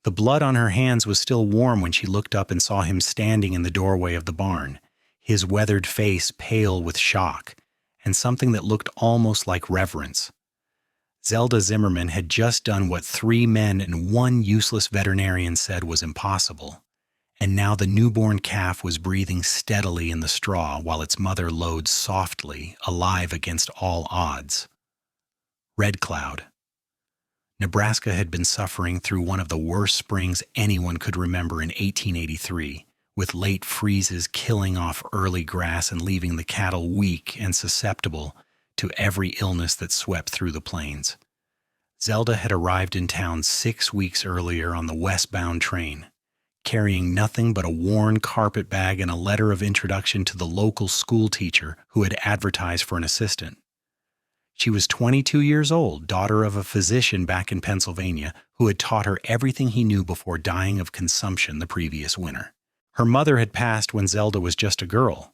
The blood on her hands was still warm when she looked up and saw him standing in the doorway of the barn, his weathered face pale with shock, and something that looked almost like reverence. Zelda Zimmerman had just done what 3 men and 1 useless veterinarian said was impossible, and now the newborn calf was breathing steadily in the straw while its mother lowed softly, alive against all odds. Red Cloud. Nebraska had been suffering through one of the worst springs anyone could remember in 1883, with late freezes killing off early grass and leaving the cattle weak and susceptible to every illness that swept through the plains. Zelda had arrived in town 6 weeks earlier on the westbound train, carrying nothing but a worn carpet bag and a letter of introduction to the local school teacher who had advertised for an assistant. She was 22 years old, daughter of a physician back in Pennsylvania who had taught her everything he knew before dying of consumption the previous winter. Her mother had passed when Zelda was just a girl,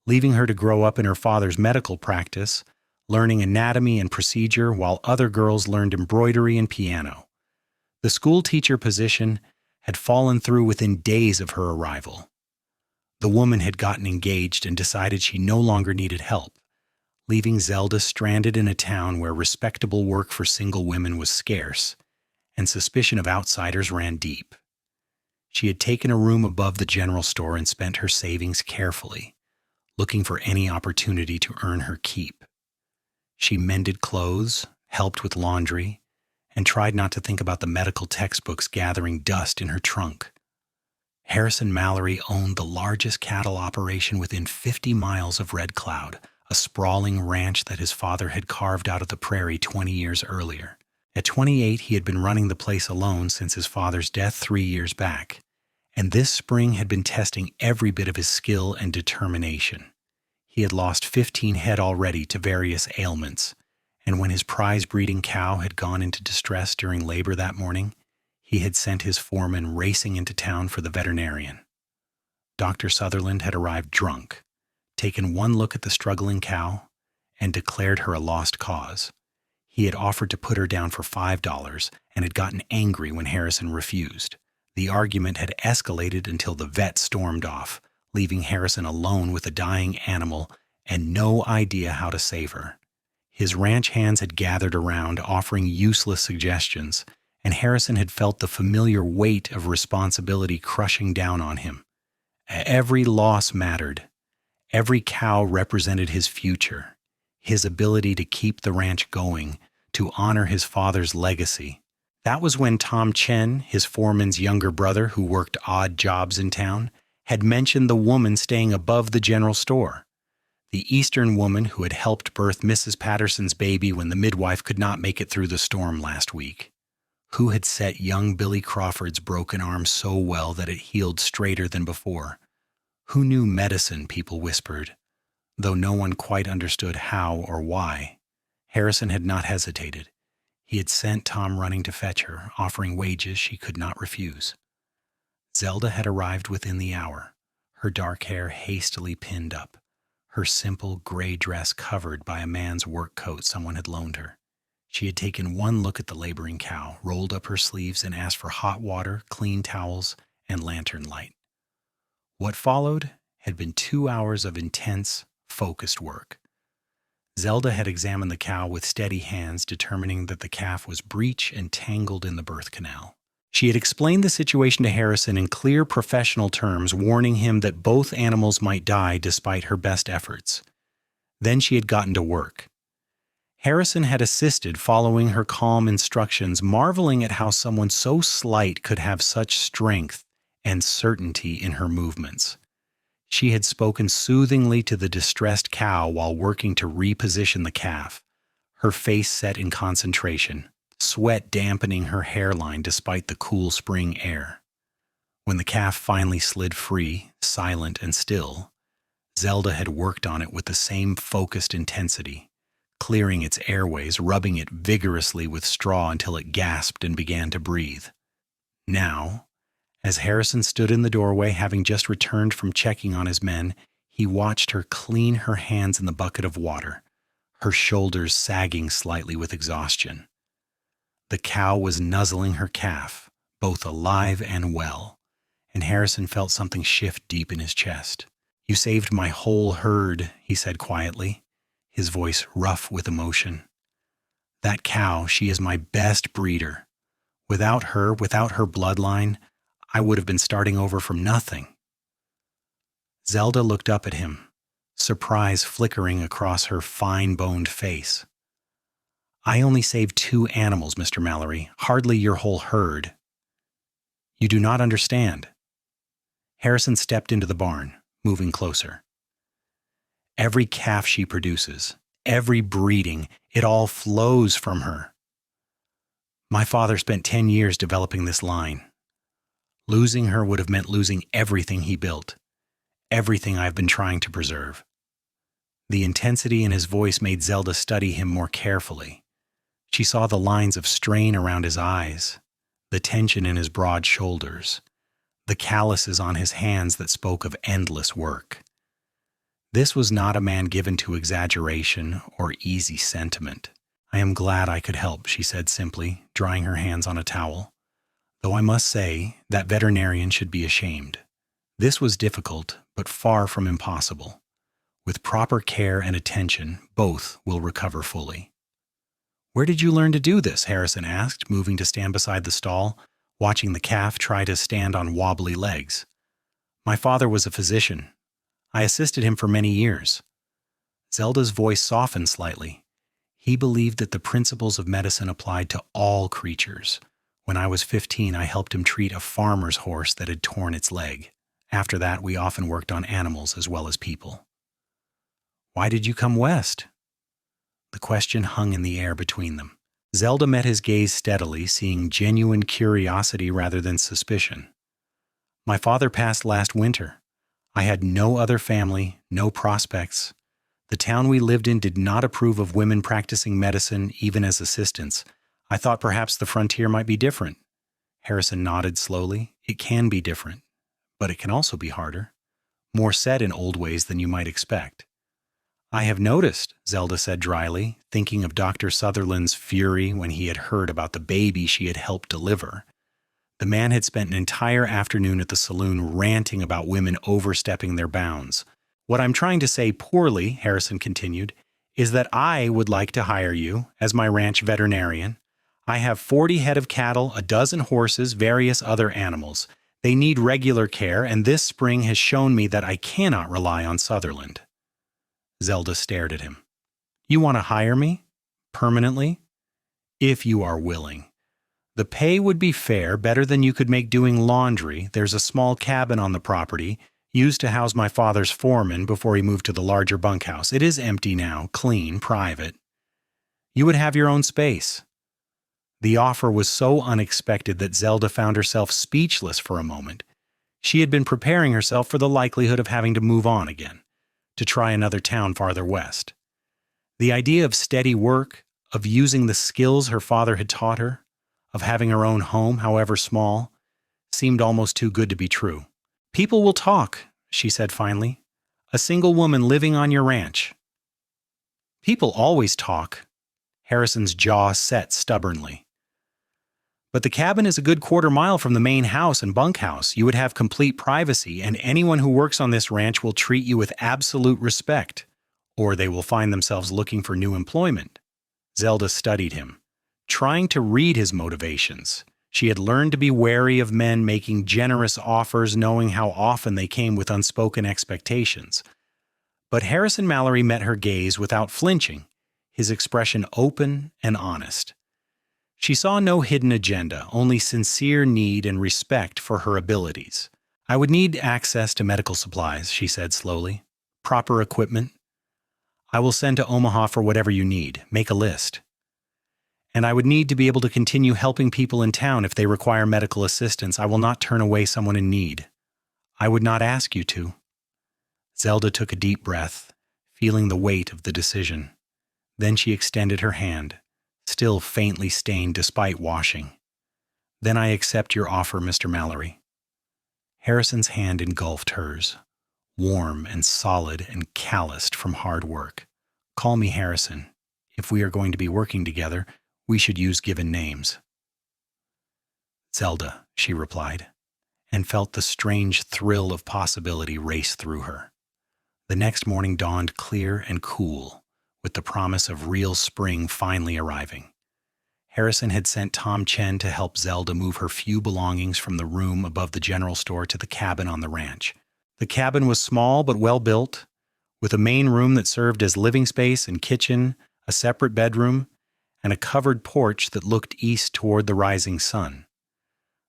leaving her to grow up in her father's medical practice, learning anatomy and procedure while other girls learned embroidery and piano. The school teacher position had fallen through within days of her arrival. The woman had gotten engaged and decided she no longer needed help, leaving Zelda stranded in a town where respectable work for single women was scarce, and suspicion of outsiders ran deep. She had taken a room above the general store and spent her savings carefully, looking for any opportunity to earn her keep. She mended clothes, helped with laundry, and tried not to think about the medical textbooks gathering dust in her trunk. Harrison Mallory owned the largest cattle operation within 50 miles of Red Cloud, a sprawling ranch that his father had carved out of the prairie 20 years earlier. At 28, he had been running the place alone since his father's death 3 years back, and this spring had been testing every bit of his skill and determination. He had lost 15 head already to various ailments, and when his prize-breeding cow had gone into distress during labor that morning, he had sent his foreman racing into town for the veterinarian. Dr. Sutherland had arrived drunk, taken one look at the struggling cow, and declared her a lost cause. He had offered to put her down for $5 and had gotten angry when Harrison refused. The argument had escalated until the vet stormed off, leaving Harrison alone with a dying animal and no idea how to save her. His ranch hands had gathered around, offering useless suggestions, and Harrison had felt the familiar weight of responsibility crushing down on him. Every loss mattered. Every cow represented his future, his ability to keep the ranch going, to honor his father's legacy. That was when Tom Chen, his foreman's younger brother who worked odd jobs in town, had mentioned the woman staying above the general store, the Eastern woman who had helped birth Mrs. Patterson's baby when the midwife could not make it through the storm last week, who had set young Billy Crawford's broken arm so well that it healed straighter than before. Who knew medicine, people whispered, though no one quite understood how or why. Harrison had not hesitated. He had sent Tom running to fetch her, offering wages she could not refuse. Zelda had arrived within the hour, her dark hair hastily pinned up, her simple gray dress covered by a man's work coat someone had loaned her. She had taken one look at the laboring cow, rolled up her sleeves, and asked for hot water, clean towels, and lantern light. What followed had been 2 hours of intense, focused work. Zelda had examined the cow with steady hands, determining that the calf was breech and tangled in the birth canal. She had explained the situation to Harrison in clear professional terms, warning him that both animals might die despite her best efforts. Then she had gotten to work. Harrison had assisted, following her calm instructions, marveling at how someone so slight could have such strength and certainty in her movements. She had spoken soothingly to the distressed cow while working to reposition the calf, her face set in concentration, sweat dampening her hairline despite the cool spring air. When the calf finally slid free, silent and still, Zelda had worked on it with the same focused intensity, clearing its airways, rubbing it vigorously with straw until it gasped and began to breathe. Now, as Harrison stood in the doorway, having just returned from checking on his men, he watched her clean her hands in the bucket of water, her shoulders sagging slightly with exhaustion. The cow was nuzzling her calf, both alive and well, and Harrison felt something shift deep in his chest. "You saved my whole herd," he said quietly, his voice rough with emotion. "That cow, she is my best breeder. Without her bloodline, I would have been starting over from nothing." Zelda looked up at him, surprise flickering across her fine-boned face. "I only saved 2 animals, Mr. Mallory, hardly your whole herd." "You do not understand." Harrison stepped into the barn, moving closer. "Every calf she produces, every breeding, it all flows from her. My father spent 10 years developing this line. Losing her would have meant losing everything he built, everything I've been trying to preserve." The intensity in his voice made Zelda study him more carefully. She saw the lines of strain around his eyes, the tension in his broad shoulders, the calluses on his hands that spoke of endless work. This was not a man given to exaggeration or easy sentiment. "I am glad I could help," she said simply, drying her hands on a towel. "Though I must say that veterinarian should be ashamed. This was difficult, but far from impossible. With proper care and attention, both will recover fully." "Where did you learn to do this?" Harrison asked, moving to stand beside the stall, watching the calf try to stand on wobbly legs. "My father was a physician. I assisted him for many years." Zelda's voice softened slightly. "He believed that the principles of medicine applied to all creatures. When I was 15, I helped him treat a farmer's horse that had torn its leg. After that, we often worked on animals as well as people." "Why did you come west?" The question hung in the air between them. Zelda met his gaze steadily, seeing genuine curiosity rather than suspicion. "My father passed last winter. I had no other family, no prospects. The town we lived in did not approve of women practicing medicine, even as assistants. I thought perhaps the frontier might be different." Harrison nodded slowly. "It can be different, but it can also be harder. More set in old ways than you might expect." "I have noticed," Zelda said dryly, thinking of Dr. Sutherland's fury when he had heard about the baby she had helped deliver. The man had spent an entire afternoon at the saloon ranting about women overstepping their bounds. "What I'm trying to say poorly," Harrison continued, "is that I would like to hire you as my ranch veterinarian. I have 40 head of cattle, a dozen horses, various other animals. They need regular care, and this spring has shown me that I cannot rely on Sutherland." Zelda stared at him. "You want to hire me? Permanently?" "If you are willing. The pay would be fair, better than you could make doing laundry. There's a small cabin on the property, used to house my father's foreman before he moved to the larger bunkhouse. It is empty now, clean, private. You would have your own space." The offer was so unexpected that Zelda found herself speechless for a moment. She had been preparing herself for the likelihood of having to move on again, to try another town farther west. The idea of steady work, of using the skills her father had taught her, of having her own home, however small, seemed almost too good to be true. "People will talk," she said finally. "A single woman living on your ranch." "People always talk." Harrison's jaw set stubbornly. "But the cabin is a good quarter-mile from the main house and bunkhouse. You would have complete privacy, and anyone who works on this ranch will treat you with absolute respect, or they will find themselves looking for new employment." Zelda studied him, trying to read his motivations. She had learned to be wary of men making generous offers, knowing how often they came with unspoken expectations. But Harrison Mallory met her gaze without flinching, his expression open and honest. She saw no hidden agenda, only sincere need and respect for her abilities. "I would need access to medical supplies," she said slowly. "Proper equipment. I will send to Omaha for whatever you need. Make a list. And I would need to be able to continue helping people in town if they require medical assistance. I will not turn away someone in need. I would not ask you to." Zelda took a deep breath, feeling the weight of the decision. Then she extended her hand, still faintly stained despite washing. "Then I accept your offer, Mr. Mallory." Harrison's hand engulfed hers, warm and solid and calloused from hard work. "Call me Harrison. If we are going to be working together, we should use given names." Zelda, she replied, and felt the strange thrill of possibility race through her. The next morning dawned clear and cool, with the promise of real spring finally arriving. Harrison had sent Tom Chen to help Zelda move her few belongings from the room above the general store to the cabin on the ranch. The cabin was small but well built, with a main room that served as living space and kitchen, a separate bedroom, and a covered porch that looked east toward the rising sun.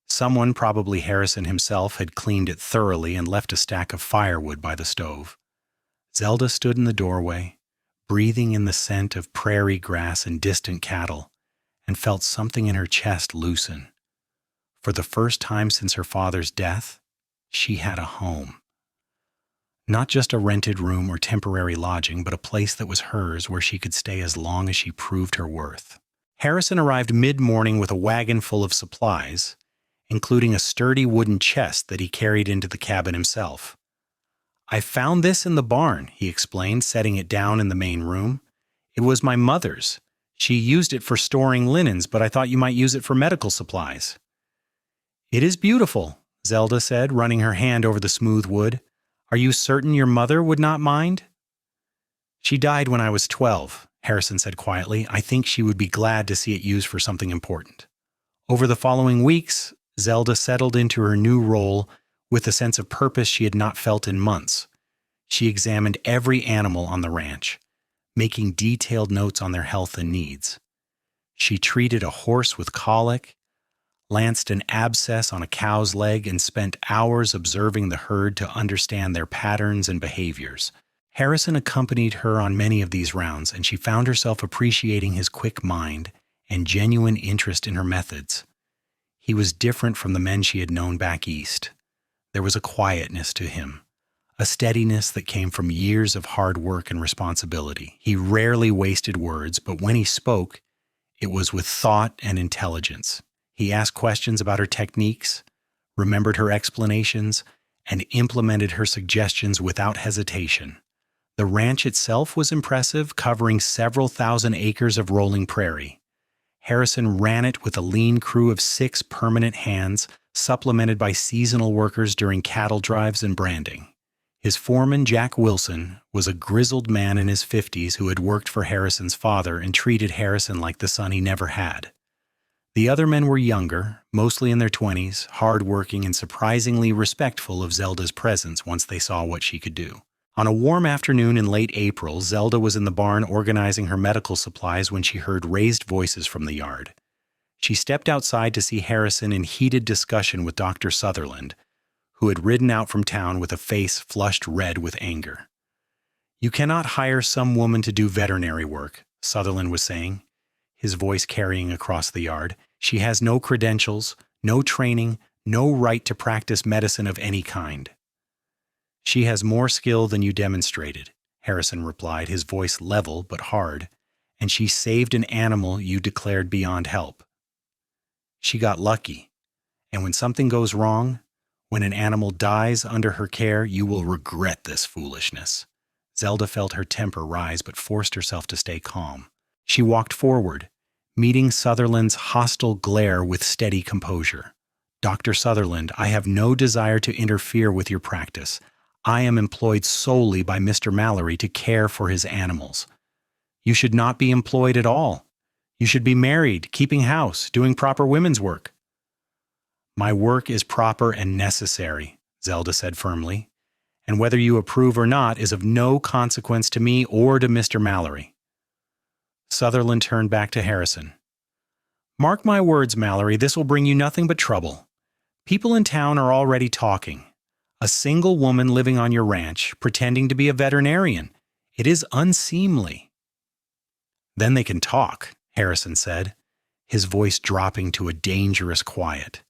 Someone, probably Harrison himself, had cleaned it thoroughly and left a stack of firewood by the stove. Zelda stood in the doorway, breathing in the scent of prairie grass and distant cattle, and felt something in her chest loosen. For the first time since her father's death, she had a home. Not just a rented room or temporary lodging, but a place that was hers where she could stay as long as she proved her worth. Harrison arrived mid-morning with a wagon full of supplies, including a sturdy wooden chest that he carried into the cabin himself. "I found this in the barn," he explained, setting it down in the main room. "It was my mother's. She used it for storing linens, but I thought you might use it for medical supplies." "It is beautiful," Zelda said, running her hand over the smooth wood. "Are you certain your mother would not mind?" "She died when I was 12, Harrison said quietly. "I think she would be glad to see it used for something important." Over the following weeks, Zelda settled into her new role with a sense of purpose she had not felt in months. She examined every animal on the ranch, making detailed notes on their health and needs. She treated a horse with colic, lanced an abscess on a cow's leg, and spent hours observing the herd to understand their patterns and behaviors. Harrison accompanied her on many of these rounds, and she found herself appreciating his quick mind and genuine interest in her methods. He was different from the men she had known back east. There was a quietness to him, a steadiness that came from years of hard work and responsibility. He rarely wasted words, but when he spoke, it was with thought and intelligence. He asked questions about her techniques, remembered her explanations, and implemented her suggestions without hesitation. The ranch itself was impressive, covering several thousand acres of rolling prairie. Harrison ran it with a lean crew of 6 permanent hands, supplemented by seasonal workers during cattle drives and branding. His foreman, Jack Wilson, was a grizzled man in his 50s who had worked for Harrison's father and treated Harrison like the son he never had. The other men were younger, mostly in their 20s, hard-working and surprisingly respectful of Zelda's presence once they saw what she could do. On a warm afternoon in late April, Zelda was in the barn organizing her medical supplies when she heard raised voices from the yard. She stepped outside to see Harrison in heated discussion with Dr. Sutherland, who had ridden out from town with a face flushed red with anger. "You cannot hire some woman to do veterinary work," Sutherland was saying, his voice carrying across the yard. "She has no credentials, no training, no right to practice medicine of any kind." "She has more skill than you demonstrated," Harrison replied, his voice level but hard, "and she saved an animal you declared beyond help. She got lucky, and when something goes wrong, when an animal dies under her care, you will regret this foolishness." Zelda felt her temper rise but forced herself to stay calm. She walked forward, meeting Sutherland's hostile glare with steady composure. "Dr. Sutherland, I have no desire to interfere with your practice. I am employed solely by Mr. Mallory to care for his animals. You should not be employed at all. You should be married, keeping house, doing proper women's work." "My work is proper and necessary," Zelda said firmly, "and whether you approve or not is of no consequence to me or to Mr. Mallory." Sutherland turned back to Harrison. "Mark my words, Mallory, this will bring you nothing but trouble. People in town are already talking. A single woman living on your ranch, pretending to be a veterinarian. It is unseemly." "Then they can talk," Harrison said, his voice dropping to a dangerous quiet.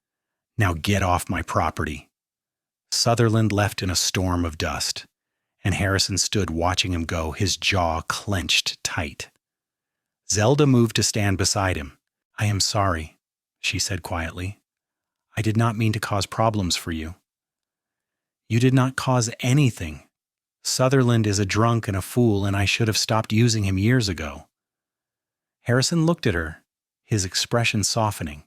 "Now get off my property." Sutherland left in a storm of dust, and Harrison stood watching him go, his jaw clenched tight. Zelda moved to stand beside him. "I am sorry," she said quietly. "I did not mean to cause problems for you." "You did not cause anything. Sutherland is a drunk and a fool, and I should have stopped using him years ago." Harrison looked at her, his expression softening.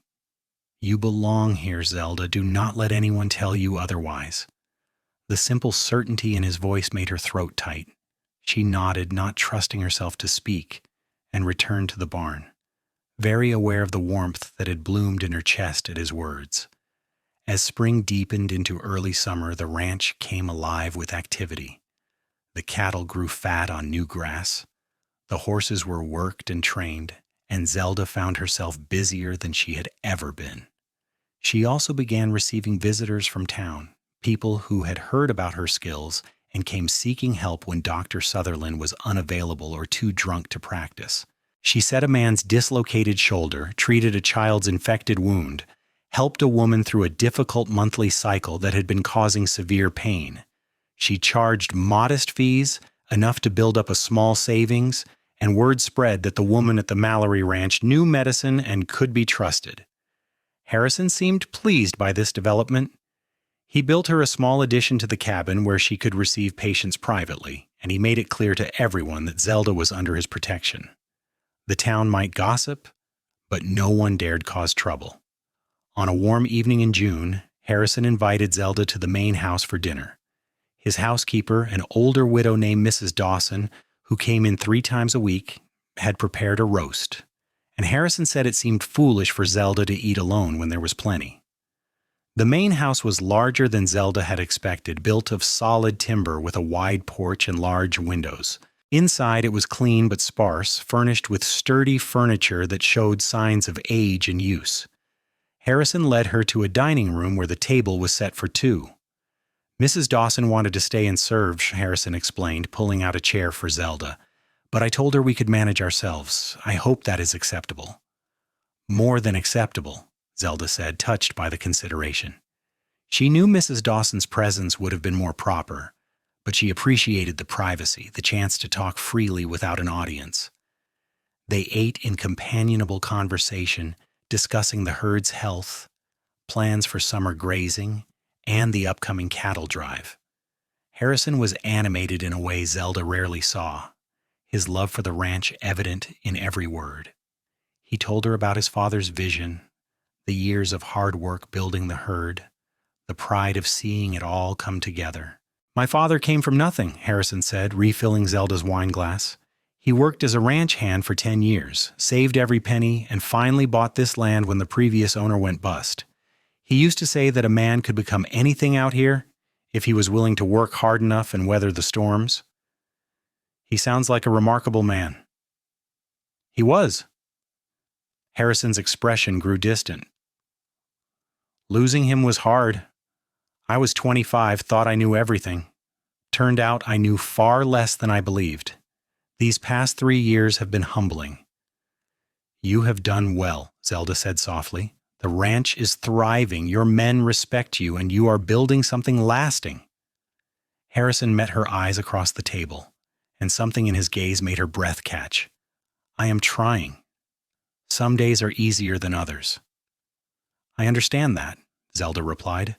You belong here, Zelda. Do not let anyone tell you otherwise. The simple certainty in his voice made her throat tight. She nodded, not trusting herself to speak, and returned to the barn, very aware of the warmth that had bloomed in her chest at his words. As spring deepened into early summer, the ranch came alive with activity. The cattle grew fat on new grass. The horses were worked and trained, and Zelda found herself busier than she had ever been. She also began receiving visitors from town, people who had heard about her skills and came seeking help when Dr. Sutherland was unavailable or too drunk to practice. She set a man's dislocated shoulder, treated a child's infected wound, helped a woman through a difficult monthly cycle that had been causing severe pain. She charged modest fees, enough to build up a small savings, and word spread that the woman at the Mallory Ranch knew medicine and could be trusted. Harrison seemed pleased by this development. He built her a small addition to the cabin where she could receive patients privately, and he made it clear to everyone that Zelda was under his protection. The town might gossip, but no one dared cause trouble. On a warm evening in June, Harrison invited Zelda to the main house for dinner. His housekeeper, an older widow named Mrs. Dawson, who came in 3 times a week, had prepared a roast, and Harrison said it seemed foolish for Zelda to eat alone when there was plenty. The main house was larger than Zelda had expected, built of solid timber with a wide porch and large windows. Inside it was clean but sparse, furnished with sturdy furniture that showed signs of age and use. Harrison led her to a dining room where the table was set for 2. Mrs. Dawson wanted to stay and serve, Harrison explained, pulling out a chair for Zelda. But I told her we could manage ourselves. I hope that is acceptable. More than acceptable, Zelda said, touched by the consideration. She knew Mrs. Dawson's presence would have been more proper, but she appreciated the privacy, the chance to talk freely without an audience. They ate in companionable conversation, discussing the herd's health, plans for summer grazing, and the upcoming cattle drive. Harrison was animated in a way Zelda rarely saw, his love for the ranch evident in every word. He told her about his father's vision, the years of hard work building the herd, the pride of seeing it all come together. My father came from nothing, Harrison said, refilling Zelda's wine glass. He worked as a ranch hand for 10 years, saved every penny, and finally bought this land when the previous owner went bust. He used to say that a man could become anything out here if he was willing to work hard enough and weather the storms. He sounds like a remarkable man. He was. Harrison's expression grew distant. Losing him was hard. I was 25, thought I knew everything. Turned out I knew far less than I believed. These past 3 years have been humbling. You have done well, Zelda said softly. The ranch is thriving, your men respect you, and you are building something lasting. Harrison met her eyes across the table, and something in his gaze made her breath catch. I am trying. Some days are easier than others. I understand that, Zelda replied,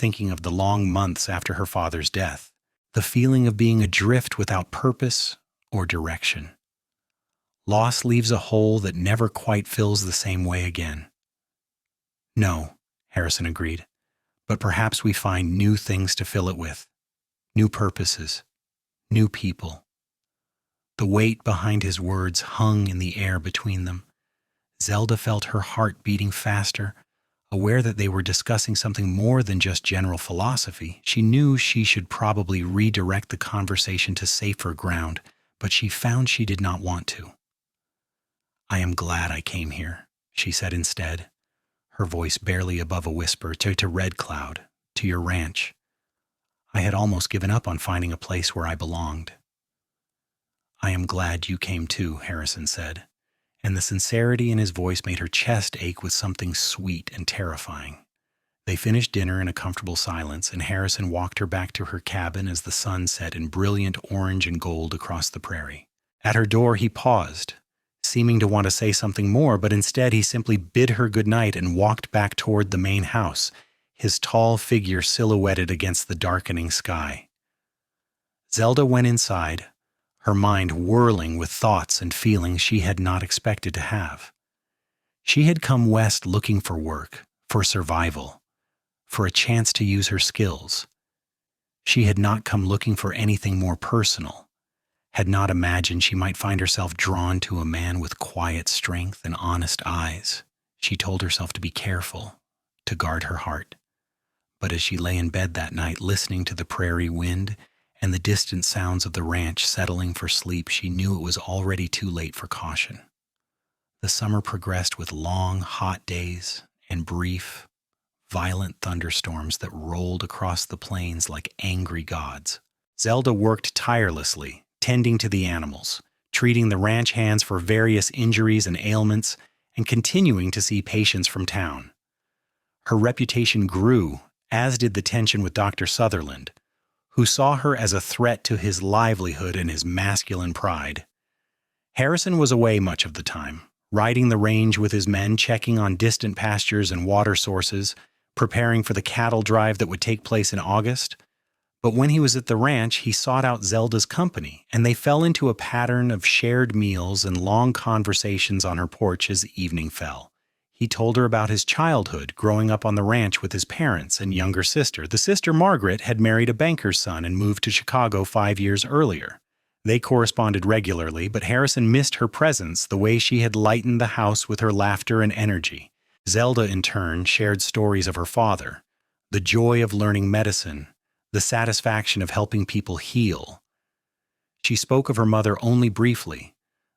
thinking of the long months after her father's death, the feeling of being adrift without purpose or direction. Loss leaves a hole that never quite fills the same way again. No, Harrison agreed, but perhaps we find new things to fill it with, new purposes, new people. The weight behind his words hung in the air between them. Zelda felt her heart beating faster, aware that they were discussing something more than just general philosophy. She knew she should probably redirect the conversation to safer ground, but she found she did not want to. I am glad I came here, she said instead, her voice barely above a whisper, to Red Cloud, to your ranch. I had almost given up on finding a place where I belonged. I am glad you came too, Harrison said, and the sincerity in his voice made her chest ache with something sweet and terrifying. They finished dinner in a comfortable silence, and Harrison walked her back to her cabin as the sun set in brilliant orange and gold across the prairie. At her door he paused, seeming to want to say something more, but instead he simply bid her good night and walked back toward the main house, his tall figure silhouetted against the darkening sky. Zelda went inside, her mind whirling with thoughts and feelings she had not expected to have. She had come west looking for work, for survival, for a chance to use her skills. She had not come looking for anything more personal, had not imagined she might find herself drawn to a man with quiet strength and honest eyes. She told herself to be careful, to guard her heart. But as she lay in bed that night listening to the prairie wind and the distant sounds of the ranch settling for sleep, she knew it was already too late for caution. The summer progressed with long, hot days and brief, violent thunderstorms that rolled across the plains like angry gods. Zelda worked tirelessly, tending to the animals, treating the ranch hands for various injuries and ailments, and continuing to see patients from town. Her reputation grew, as did the tension with Dr. Sutherland, who saw her as a threat to his livelihood and his masculine pride. Harrison was away much of the time, riding the range with his men, checking on distant pastures and water sources, preparing for the cattle drive that would take place in August. But when he was at the ranch, he sought out Zelda's company, and they fell into a pattern of shared meals and long conversations on her porch as evening fell. He told her about his childhood, growing up on the ranch with his parents and younger sister. The sister, Margaret, had married a banker's son and moved to Chicago 5 years earlier. They corresponded regularly, but Harrison missed her presence, the way she had lightened the house with her laughter and energy. Zelda, in turn, shared stories of her father, the joy of learning medicine, the satisfaction of helping people heal. She spoke of her mother only briefly,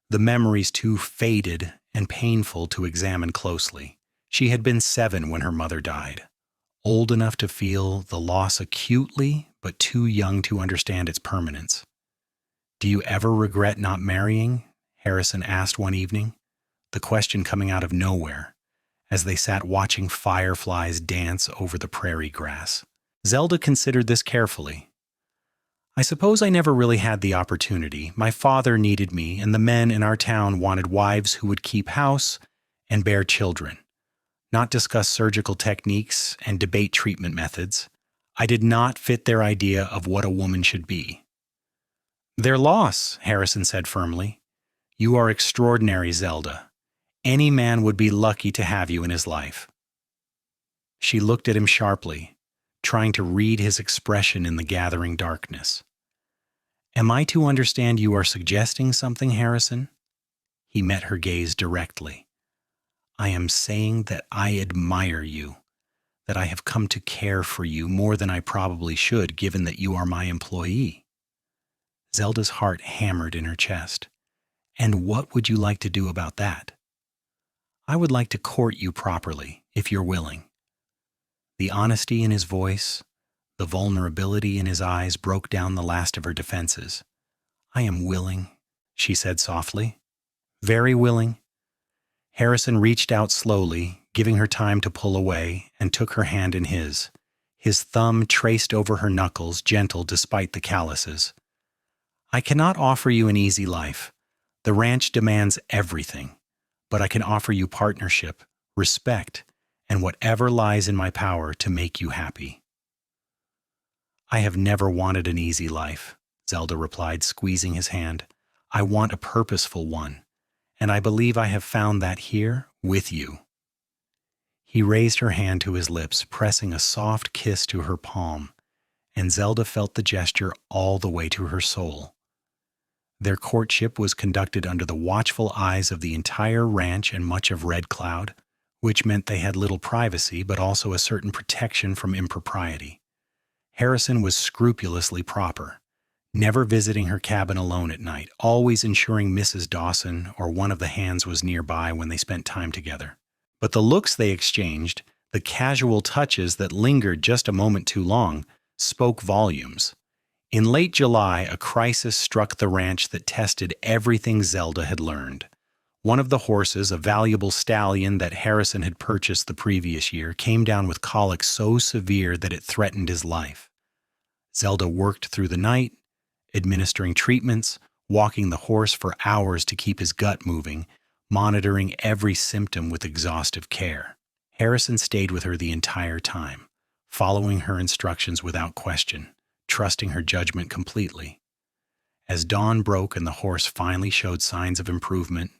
the memories too faded and painful to examine closely. She had been 7 when her mother died, old enough to feel the loss acutely, but too young to understand its permanence. "Do you ever regret not marrying?" Harrison asked one evening, the question coming out of nowhere, as they sat watching fireflies dance over the prairie grass. Zelda considered this carefully. "I suppose I never really had the opportunity. My father needed me, and the men in our town wanted wives who would keep house and bear children, not discuss surgical techniques and debate treatment methods. I did not fit their idea of what a woman should be." "Their loss," Harrison said firmly. "You are extraordinary, Zelda. Any man would be lucky to have you in his life." She looked at him sharply, trying to read his expression in the gathering darkness. "Am I to understand you are suggesting something, Harrison?" He met her gaze directly. "I am saying that I admire you, that I have come to care for you more than I probably should, given that you are my employee." Zelda's heart hammered in her chest. "And what would you like to do about that?" "I would like to court you properly, if you're willing." The honesty in his voice, the vulnerability in his eyes broke down the last of her defenses. "I am willing," she said softly. "Very willing." Harrison reached out slowly, giving her time to pull away, and took her hand in his. His thumb traced over her knuckles, gentle despite the calluses. "I cannot offer you an easy life. The ranch demands everything. But I can offer you partnership, respect, and whatever lies in my power to make you happy." "I have never wanted an easy life," Zelda replied, squeezing his hand. "I want a purposeful one, and I believe I have found that here with you." He raised her hand to his lips, pressing a soft kiss to her palm, and Zelda felt the gesture all the way to her soul. Their courtship was conducted under the watchful eyes of the entire ranch and much of Red Cloud, which meant they had little privacy but also a certain protection from impropriety. Harrison was scrupulously proper, never visiting her cabin alone at night, always ensuring Mrs. Dawson or one of the hands was nearby when they spent time together. But the looks they exchanged, the casual touches that lingered just a moment too long, spoke volumes. In late July, a crisis struck the ranch that tested everything Zelda had learned. One of the horses, a valuable stallion that Harrison had purchased the previous year, came down with colic so severe that it threatened his life. Zelda worked through the night, administering treatments, walking the horse for hours to keep his gut moving, monitoring every symptom with exhaustive care. Harrison stayed with her the entire time, following her instructions without question, trusting her judgment completely. As dawn broke and the horse finally showed signs of improvement,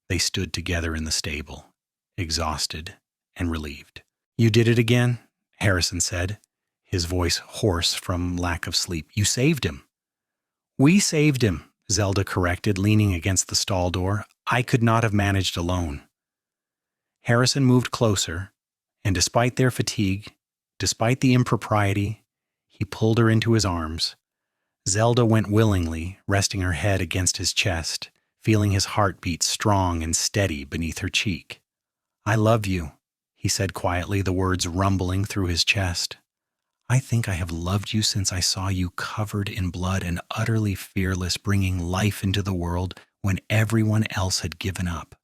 they stood together in the stable, exhausted and relieved. You did it again, Harrison said, his voice hoarse from lack of sleep. You saved him. We saved him, Zelda corrected, leaning against the stall door. I could not have managed alone. Harrison moved closer, and despite their fatigue, despite the impropriety, he pulled her into his arms. Zelda went willingly, resting her head against his chest, feeling his heartbeat strong and steady beneath her cheek. I love you, he said quietly, the words rumbling through his chest. I think I have loved you since I saw you covered in blood and utterly fearless, bringing life into the world when everyone else had given up.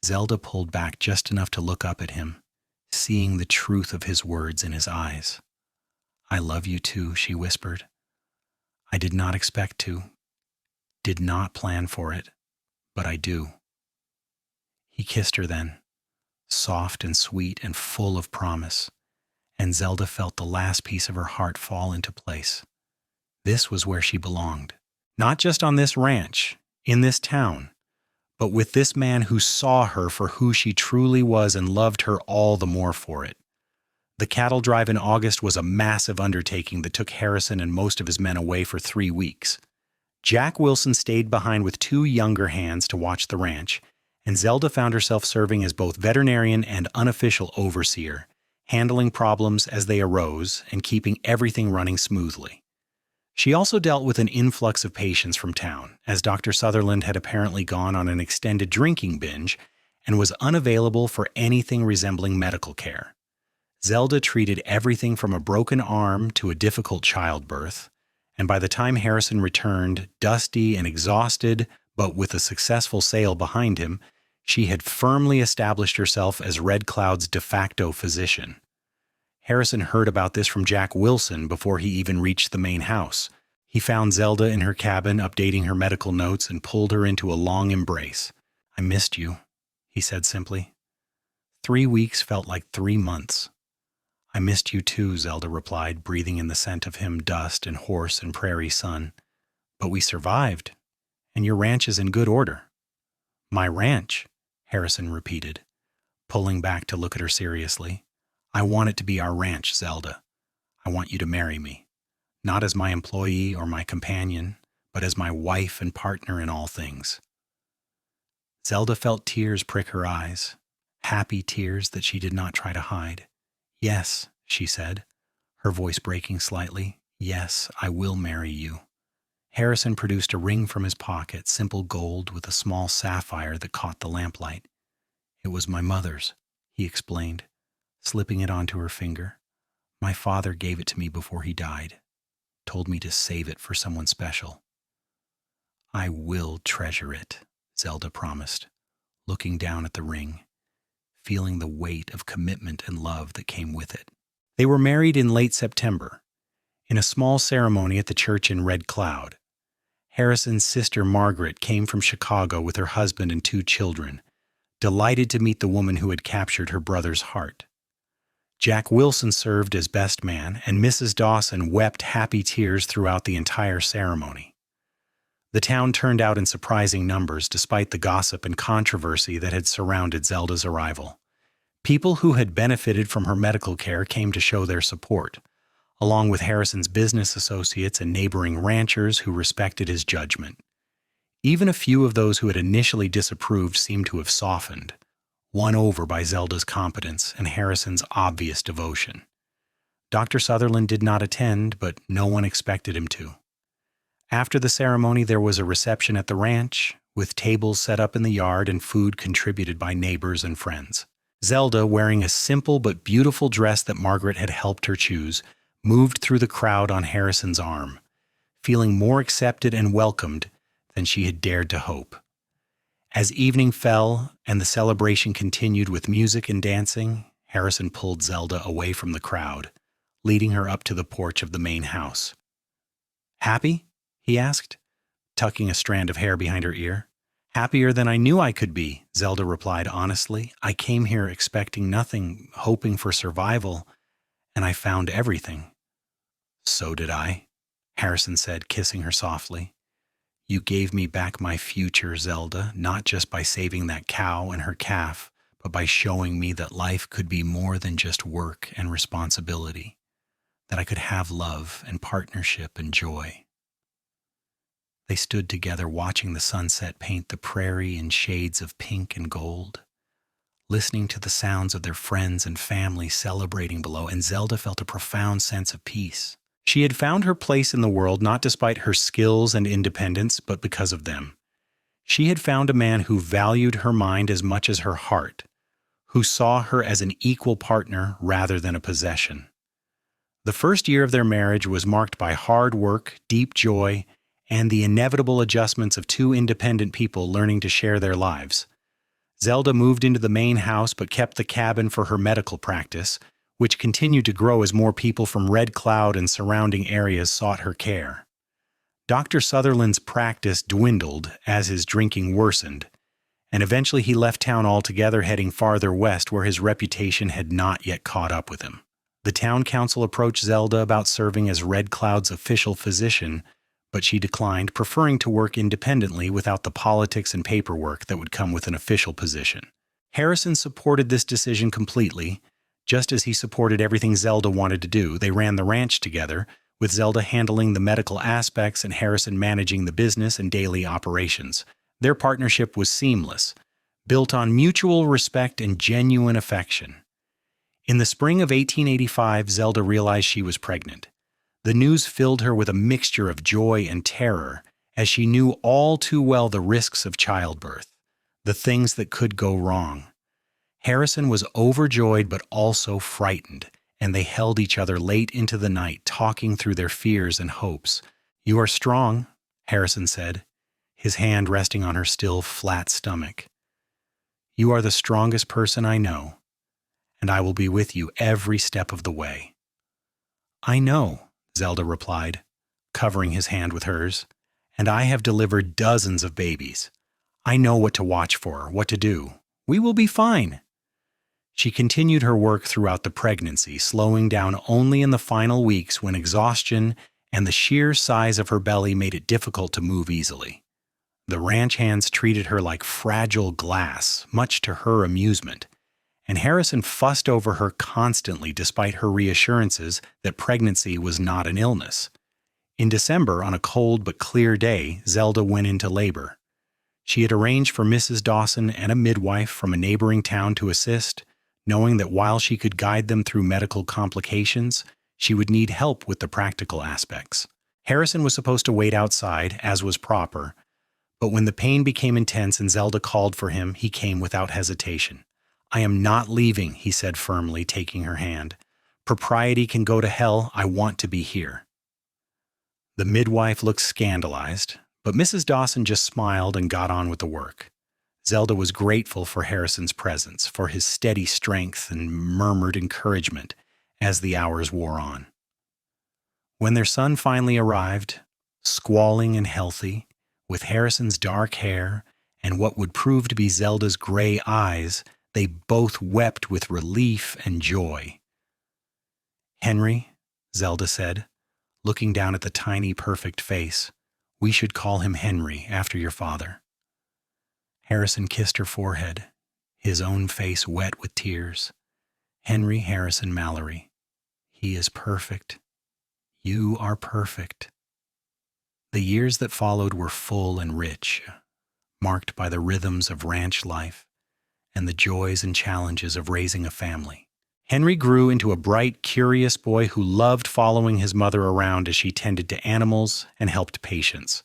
Zelda pulled back just enough to look up at him, seeing the truth of his words in his eyes. I love you too, she whispered. I did not expect to, did not plan for it, but I do. He kissed her then, soft and sweet and full of promise, and Zelda felt the last piece of her heart fall into place. This was where she belonged, not just on this ranch, in this town, but with this man who saw her for who she truly was and loved her all the more for it. The cattle drive in August was a massive undertaking that took Harrison and most of his men away for 3 weeks. Jack Wilson stayed behind with 2 younger hands to watch the ranch, and Zelda found herself serving as both veterinarian and unofficial overseer, handling problems as they arose and keeping everything running smoothly. She also dealt with an influx of patients from town, as Dr. Sutherland had apparently gone on an extended drinking binge and was unavailable for anything resembling medical care. Zelda treated everything from a broken arm to a difficult childbirth, and by the time Harrison returned, dusty and exhausted, but with a successful sale behind him, she had firmly established herself as Red Cloud's de facto physician. Harrison heard about this from Jack Wilson before he even reached the main house. He found Zelda in her cabin updating her medical notes and pulled her into a long embrace. I missed you, he said simply. 3 weeks felt like 3 months. I missed you too, Zelda replied, breathing in the scent of him, dust and horse and prairie sun. But we survived, and your ranch is in good order. My ranch, Harrison repeated, pulling back to look at her seriously. I want it to be our ranch, Zelda. I want you to marry me, not as my employee or my companion, but as my wife and partner in all things. Zelda felt tears prick her eyes, happy tears that she did not try to hide. Yes, she said, her voice breaking slightly. Yes, I will marry you. Harrison produced a ring from his pocket, simple gold with a small sapphire that caught the lamplight. It was my mother's, he explained, slipping it onto her finger. My father gave it to me before he died, told me to save it for someone special. I will treasure it, Zelda promised, looking down at the ring, feeling the weight of commitment and love that came with it. They were married in late September, in a small ceremony at the church in Red Cloud. Harrison's sister Margaret came from Chicago with her husband and 2 children, delighted to meet the woman who had captured her brother's heart. Jack Wilson served as best man, and Mrs. Dawson wept happy tears throughout the entire ceremony. The town turned out in surprising numbers despite the gossip and controversy that had surrounded Zelda's arrival. People who had benefited from her medical care came to show their support, along with Harrison's business associates and neighboring ranchers who respected his judgment. Even a few of those who had initially disapproved seemed to have softened, won over by Zelda's competence and Harrison's obvious devotion. Dr. Sutherland did not attend, but no one expected him to. After the ceremony, there was a reception at the ranch, with tables set up in the yard and food contributed by neighbors and friends. Zelda, wearing a simple but beautiful dress that Margaret had helped her choose, moved through the crowd on Harrison's arm, feeling more accepted and welcomed than she had dared to hope. As evening fell and the celebration continued with music and dancing, Harrison pulled Zelda away from the crowd, leading her up to the porch of the main house. Happy? He asked, tucking a strand of hair behind her ear. Happier than I knew I could be, Zelda replied honestly. I came here expecting nothing, hoping for survival, and I found everything. So did I, Harrison said, kissing her softly. You gave me back my future, Zelda, not just by saving that cow and her calf, but by showing me that life could be more than just work and responsibility, that I could have love and partnership and joy. They stood together watching the sunset paint the prairie in shades of pink and gold, listening to the sounds of their friends and family celebrating below, and Zelda felt a profound sense of peace. She had found her place in the world not despite her skills and independence, but because of them. She had found a man who valued her mind as much as her heart, who saw her as an equal partner rather than a possession. The first year of their marriage was marked by hard work, deep joy, and the inevitable adjustments of two independent people learning to share their lives. Zelda moved into the main house but kept the cabin for her medical practice, which continued to grow as more people from Red Cloud and surrounding areas sought her care. Dr. Sutherland's practice dwindled as his drinking worsened, and eventually he left town altogether, heading farther west where his reputation had not yet caught up with him. The town council approached Zelda about serving as Red Cloud's official physician, but she declined, preferring to work independently without the politics and paperwork that would come with an official position. Harrison supported this decision completely, just as he supported everything Zelda wanted to do. They ran the ranch together, with Zelda handling the medical aspects and Harrison managing the business and daily operations. Their partnership was seamless, built on mutual respect and genuine affection. In the spring of 1885, Zelda realized she was pregnant. The news filled her with a mixture of joy and terror, as she knew all too well the risks of childbirth, the things that could go wrong. Harrison was overjoyed but also frightened, and they held each other late into the night, talking through their fears and hopes. "You are strong," Harrison said, his hand resting on her still flat stomach. "You are the strongest person I know, and I will be with you every step of the way." "I know," Zelda replied, covering his hand with hers, "and I have delivered dozens of babies. I know what to watch for, what to do. We will be fine." She continued her work throughout the pregnancy, slowing down only in the final weeks when exhaustion and the sheer size of her belly made it difficult to move easily. The ranch hands treated her like fragile glass, much to her amusement, and Harrison fussed over her constantly despite her reassurances that pregnancy was not an illness. In December, on a cold but clear day, Zelda went into labor. She had arranged for Mrs. Dawson and a midwife from a neighboring town to assist, knowing that while she could guide them through medical complications, she would need help with the practical aspects. Harrison was supposed to wait outside, as was proper, but when the pain became intense and Zelda called for him, he came without hesitation. "I am not leaving," he said firmly, taking her hand. "Propriety can go to hell. I want to be here." The midwife looked scandalized, but Mrs. Dawson just smiled and got on with the work. Zelda was grateful for Harrison's presence, for his steady strength and murmured encouragement as the hours wore on. When their son finally arrived, squalling and healthy, with Harrison's dark hair and what would prove to be Zelda's gray eyes, they both wept with relief and joy. "Henry," Zelda said, looking down at the tiny, perfect face, "we should call him Henry after your father." Harrison kissed her forehead, his own face wet with tears. "Henry Harrison Mallory. He is perfect. You are perfect." The years that followed were full and rich, marked by the rhythms of ranch life and the joys and challenges of raising a family. Henry grew into a bright, curious boy who loved following his mother around as she tended to animals and helped patients.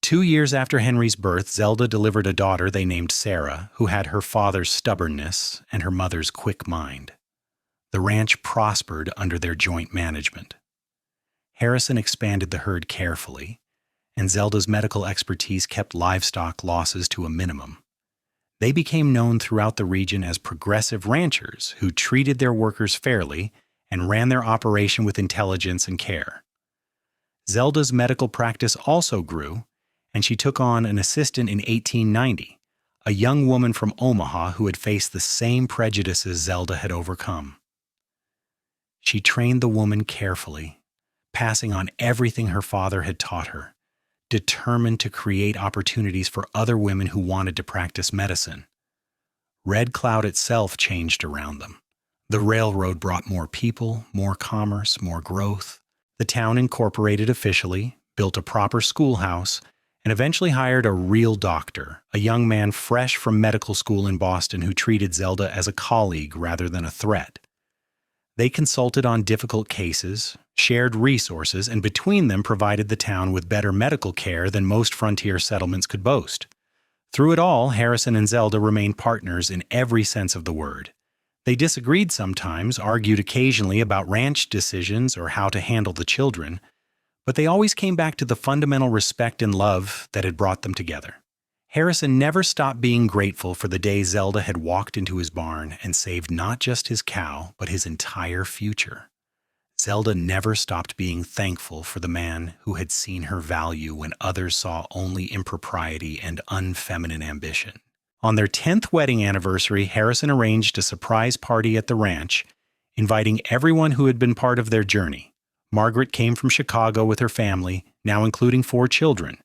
2 years after Henry's birth, Zelda delivered a daughter they named Sarah, who had her father's stubbornness and her mother's quick mind. The ranch prospered under their joint management. Harrison expanded the herd carefully, and Zelda's medical expertise kept livestock losses to a minimum. They became known throughout the region as progressive ranchers who treated their workers fairly and ran their operation with intelligence and care. Zelda's medical practice also grew, and she took on an assistant in 1890, a young woman from Omaha who had faced the same prejudices Zelda had overcome. She trained the woman carefully, passing on everything her father had taught her, determined to create opportunities for other women who wanted to practice medicine. Red Cloud itself changed around them. The railroad brought more people, more commerce, more growth. The town incorporated officially, built a proper schoolhouse, and eventually hired a real doctor, a young man fresh from medical school in Boston who treated Zelda as a colleague rather than a threat. They consulted on difficult cases, shared resources, and between them provided the town with better medical care than most frontier settlements could boast. Through it all, Harrison and Zelda remained partners in every sense of the word. They disagreed sometimes, argued occasionally about ranch decisions or how to handle the children, but they always came back to the fundamental respect and love that had brought them together. Harrison never stopped being grateful for the day Zelda had walked into his barn and saved not just his cow, but his entire future. Zelda never stopped being thankful for the man who had seen her value when others saw only impropriety and unfeminine ambition. On their 10th wedding anniversary, Harrison arranged a surprise party at the ranch, inviting everyone who had been part of their journey. Margaret came from Chicago with her family, now including 4 children.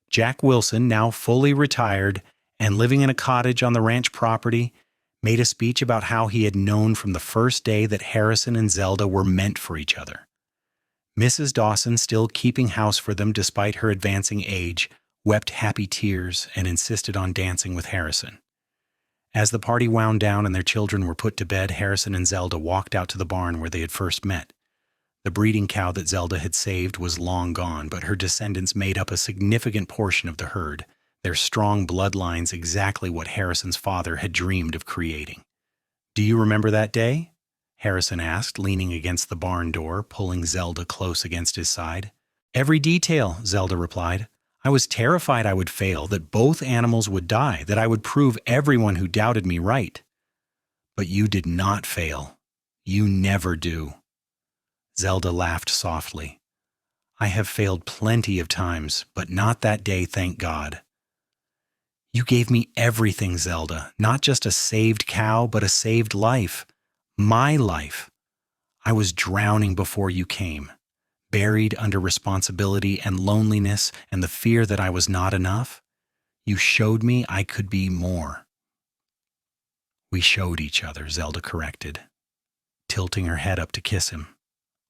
Jack Wilson, now fully retired and living in a cottage on the ranch property, made a speech about how he had known from the first day that Harrison and Zelda were meant for each other. Mrs. Dawson, still keeping house for them despite her advancing age, wept happy tears and insisted on dancing with Harrison. As the party wound down and their children were put to bed, Harrison and Zelda walked out to the barn where they had first met. The breeding cow that Zelda had saved was long gone, but her descendants made up a significant portion of the herd, their strong bloodlines exactly what Harrison's father had dreamed of creating. "Do you remember that day?" Harrison asked, leaning against the barn door, pulling Zelda close against his side. "Every detail," Zelda replied. "I was terrified I would fail, that both animals would die, that I would prove everyone who doubted me right. But you did not fail. You never do." Zelda laughed softly. "I have failed plenty of times, but not that day, thank God." "You gave me everything, Zelda, not just a saved cow, but a saved life. My life. I was drowning before you came, buried under responsibility and loneliness and the fear that I was not enough. You showed me I could be more." "We showed each other," Zelda corrected, tilting her head up to kiss him.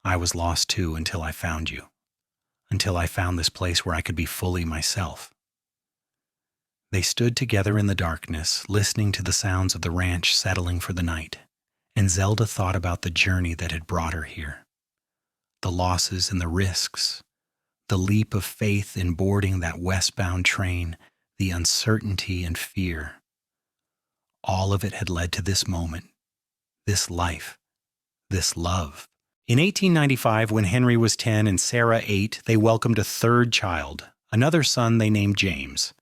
"I was lost too until I found you, until I found this place where I could be fully myself." They stood together in the darkness, listening to the sounds of the ranch settling for the night, and Zelda thought about the journey that had brought her here. The losses and the risks, the leap of faith in boarding that westbound train, the uncertainty and fear. All of it had led to this moment, this life, this love. In 1895, when Henry was 10 and Sarah 8, they welcomed a third child, another son they named James.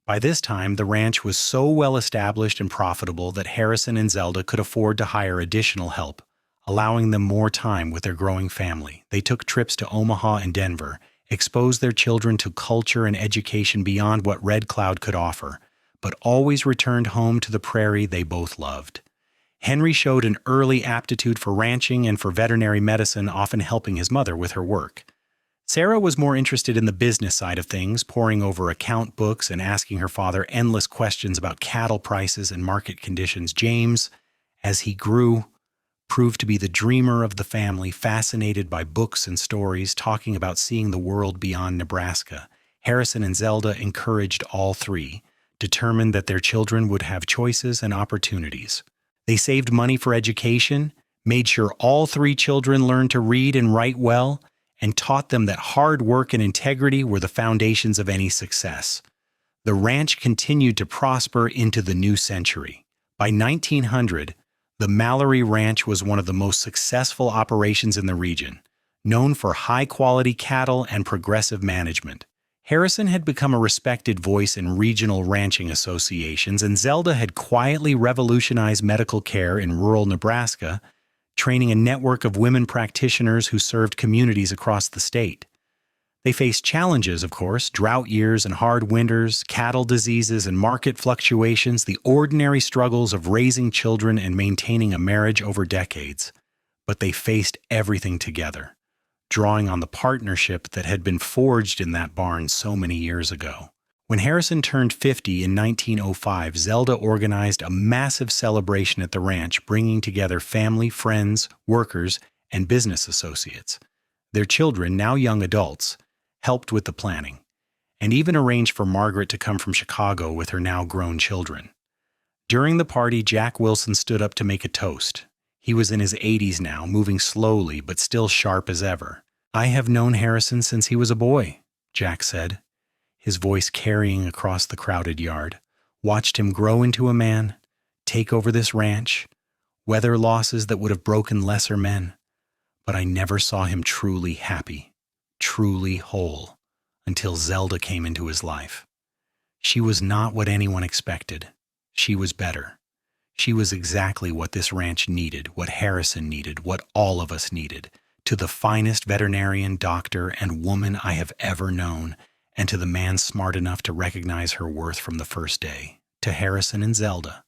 By this time, the ranch was so well established and profitable that Harrison and Zelda could afford to hire additional help, allowing them more time with their growing family. They took trips to Omaha and Denver, exposed their children to culture and education beyond what Red Cloud could offer, but always returned home to the prairie they both loved. Henry showed an early aptitude for ranching and for veterinary medicine, often helping his mother with her work. Sarah was more interested in the business side of things, poring over account books and asking her father endless questions about cattle prices and market conditions. James, as he grew, proved to be the dreamer of the family, fascinated by books and stories, talking about seeing the world beyond Nebraska. Harrison and Zelda encouraged all three, determined that their children would have choices and opportunities. They saved money for education, made sure all 3 children learned to read and write well, and taught them that hard work and integrity were the foundations of any success. The ranch continued to prosper into the new century. By 1900, the Mallory Ranch was one of the most successful operations in the region, known for high-quality cattle and progressive management. Harrison had become a respected voice in regional ranching associations, and Zelda had quietly revolutionized medical care in rural Nebraska, training a network of women practitioners who served communities across the state. They faced challenges, of course, drought years and hard winters, cattle diseases and market fluctuations, the ordinary struggles of raising children and maintaining a marriage over decades. But they faced everything together, drawing on the partnership that had been forged in that barn so many years ago. When Harrison turned 50 in 1905, Zelda organized a massive celebration at the ranch, bringing together family, friends, workers, and business associates. Their children, now young adults, helped with the planning, and even arranged for Margaret to come from Chicago with her now grown children. During the party, Jack Wilson stood up to make a toast. He was in his 80s now, moving slowly but still sharp as ever. "I have known Harrison since he was a boy," Jack said, his voice carrying across the crowded yard. "Watched him grow into a man, take over this ranch, weather losses that would have broken lesser men. But I never saw him truly happy, truly whole, until Zelda came into his life. She was not what anyone expected. She was better. She was exactly what this ranch needed, what Harrison needed, what all of us needed, to the finest veterinarian, doctor, and woman I have ever known, and to the man smart enough to recognize her worth from the first day, to Harrison and Zelda."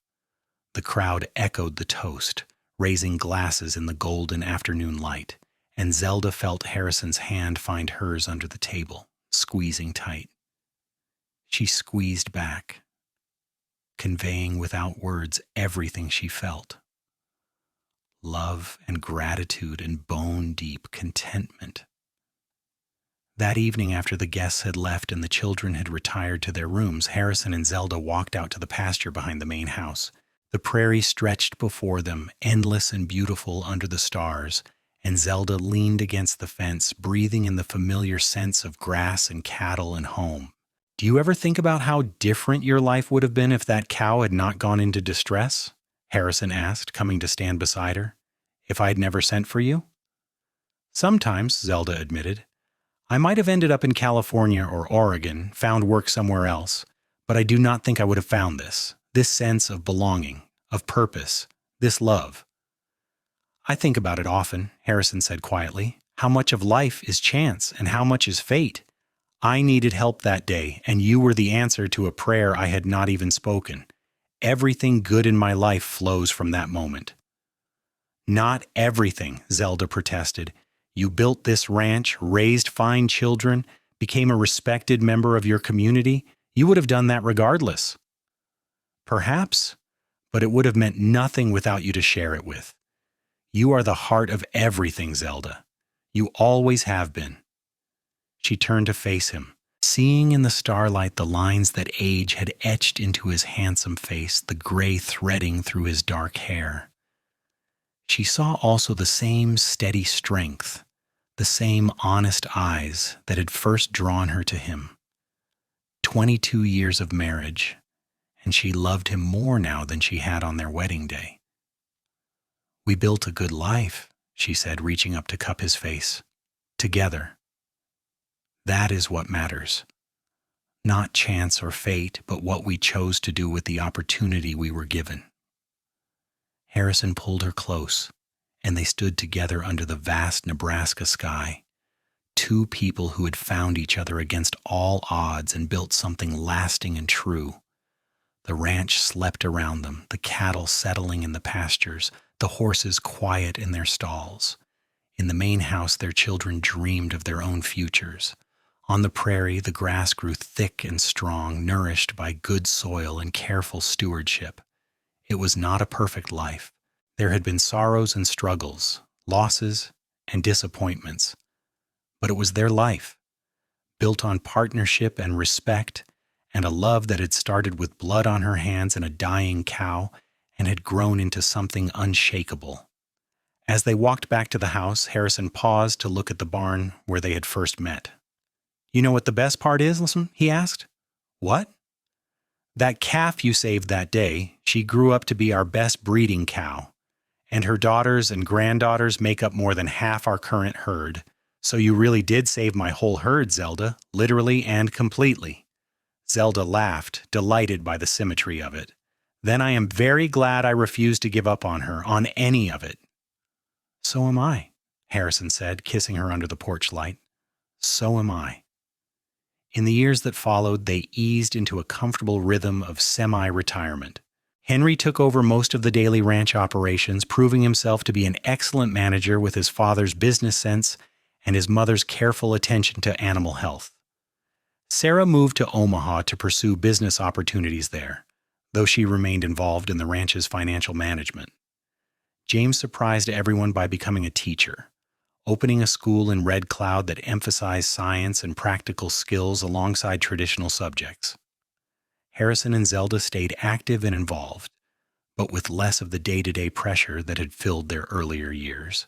The crowd echoed the toast, raising glasses in the golden afternoon light, and Zelda felt Harrison's hand find hers under the table, squeezing tight. She squeezed back, conveying without words everything she felt. Love and gratitude and bone-deep contentment. That evening, after the guests had left and the children had retired to their rooms, Harrison and Zelda walked out to the pasture behind the main house. The prairie stretched before them, endless and beautiful under the stars, and Zelda leaned against the fence, breathing in the familiar scents of grass and cattle and home. "Do you ever think about how different your life would have been if that cow had not gone into distress?" Harrison asked, coming to stand beside her. "If I'd never sent for you?" "Sometimes," Zelda admitted. "I might have ended up in California or Oregon, found work somewhere else, but I do not think I would have found this sense of belonging, of purpose, this love." "I think about it often," Harrison said quietly. "How much of life is chance and how much is fate? I needed help that day, and you were the answer to a prayer I had not even spoken. Everything good in my life flows from that moment." "Not everything," Zelda protested. "You built this ranch, raised fine children, became a respected member of your community. You would have done that regardless." "Perhaps, but it would have meant nothing without you to share it with. You are the heart of everything, Zelda. You always have been." She turned to face him, seeing in the starlight the lines that age had etched into his handsome face, the gray threading through his dark hair. She saw also the same steady strength, the same honest eyes that had first drawn her to him. 22 years of marriage, and she loved him more now than she had on their wedding day. "We built a good life," she said, reaching up to cup his face. "Together. That is what matters. Not chance or fate, but what we chose to do with the opportunity we were given." Harrison pulled her close, and they stood together under the vast Nebraska sky. Two people who had found each other against all odds and built something lasting and true. The ranch slept around them, the cattle settling in the pastures, the horses quiet in their stalls. In the main house, their children dreamed of their own futures. On the prairie, the grass grew thick and strong, nourished by good soil and careful stewardship. It was not a perfect life. There had been sorrows and struggles, losses and disappointments. But it was their life, built on partnership and respect, and a love that had started with blood on her hands and a dying cow, and had grown into something unshakable. As they walked back to the house, Harrison paused to look at the barn where they had first met. "You know what the best part is, listen?" he asked. "What?" "That calf you saved that day, she grew up to be our best breeding cow, and her daughters and granddaughters make up more than half our current herd. So you really did save my whole herd, Zelda, literally and completely." Zelda laughed, delighted by the symmetry of it. "Then I am very glad I refused to give up on her, on any of it." "So am I," Harrison said, kissing her under the porch light. "So am I." In the years that followed, they eased into a comfortable rhythm of semi-retirement. Henry took over most of the daily ranch operations, proving himself to be an excellent manager with his father's business sense and his mother's careful attention to animal health. Sarah moved to Omaha to pursue business opportunities there, though she remained involved in the ranch's financial management. James surprised everyone by becoming a teacher, opening a school in Red Cloud that emphasized science and practical skills alongside traditional subjects. Harrison and Zelda stayed active and involved, but with less of the day-to-day pressure that had filled their earlier years.